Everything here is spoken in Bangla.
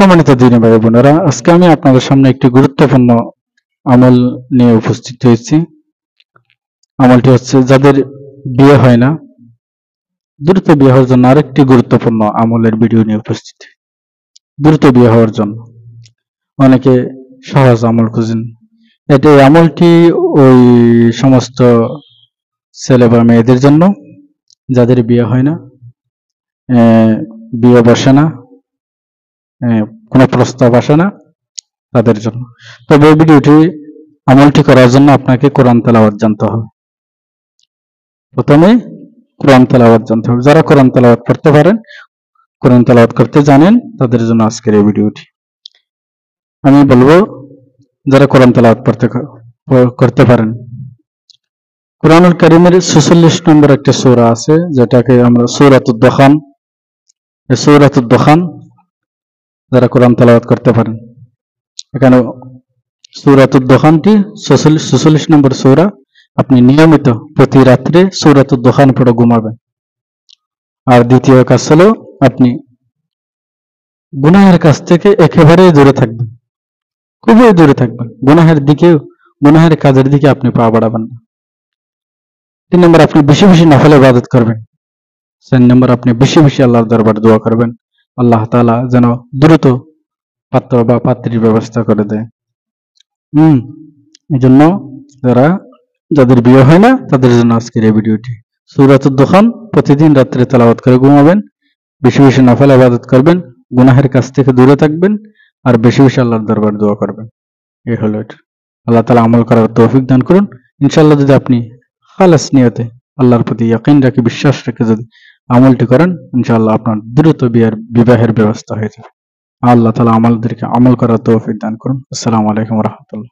সম্মানিত দিনী ভাই বোনেরা, আজকে আমি আপনাদের সামনে একটি গুরুত্বপূর্ণ আমল নিয়ে উপস্থিত হয়েছি। আমলটি হচ্ছে যাদের বিয়ে হয় না, দ্রুত বিয়ে হওয়ার জন্য আরেকটি গুরুত্বপূর্ণ আমলের ভিডিও নিয়ে উপস্থিত। দ্রুত বিয়ে হওয়ার জন্য অনেকে সহজ আমল খুঁজেন। এই আমলটি ওই সমস্ত ছেলে বা মেয়েদের জন্য যাদের বিয়ে হয় না, বিয়ে বসে না, কোনো প্রস্তাব আসে না, তাদের জন্য। তবে এই ভিডিওটি আমলটি করার জন্য আপনাকে কোরআন তেলাওয়াত জানতে হবে। প্রথমে কোরআন তেলাওয়াত জানতে হবে। যারা কোরআন তেলাওয়াত করতে পারেন, কোরআন তেলাওয়াত করতে জানেন, তাদের জন্য আজকের এই ভিডিওটি। আমি বলবো যারা কোরআন তেলাওয়াত করতে পারেন, কোরআনুল কারীমের 46 নম্বর একটা সূরা আছে, যেটাকে আমরা সূরাতুদ দুখান, এই সূরাতুদ দুখান যারা কোরআন তেলাওয়াত করতে পারেন, এখানে সূরাতুদ দুখানটি 46 নম্বর সূরা। আপনি নিয়মিত প্রতি রাত্রে সূরাতুদ দুখান পড়ে ঘুমাবেন। আর দ্বিতীয় কাজ হলো আপনি গুনাহের কাছ থেকে একেবারেই দূরে থাকবেন, খুবই দূরে থাকবেন। গুনাহের কাজের দিকে আপনি পা বাড়াবেন না। 3 নম্বর, আপনি বেশি বেশি নফল ইবাদত করবেন। 4 নম্বর, আপনি বেশি বেশি আল্লাহর দরবারে দোয়া করবেন, আল্লাহ তাআলা যেন দ্রুত পাত্র বা পাত্রীর ব্যবস্থা করে দেয়। এই জন্য যাদের বিয়ে হয় না, তাদের জন্য আজকের এই ভিডিওটি। সূরাতুদ দুখান প্রতিদিন রাত্রে তেলাওয়াত করে ঘুমাবেন, বেশি বেশি নফল ইবাদত করবেন, গুনাহের কাছ থেকে দূরে থাকবেন, আর বেশি বেশি আল্লাহর দরবারে দোয়া করবেন। এই হলো এটা। আল্লাহ তাআলা আমল করার তৌফিক দান করুন। ইনশাআল্লাহ যদি আপনি খালাস নিয়তে আল্লাহর প্রতি ইয়াকিন রেখে, বিশ্বাস রেখে যদি আমলটি করেন, ইনশাআল্লাহ আপনার দ্রুত বিবাহের ব্যবস্থা হয়ে যাবে। আল্লাহ তাআলা আমাদেরকে আমল করার তৌফিক দান করুন। আসসালামু আলাইকুম ওয়া রাহমাতুল্লাহ।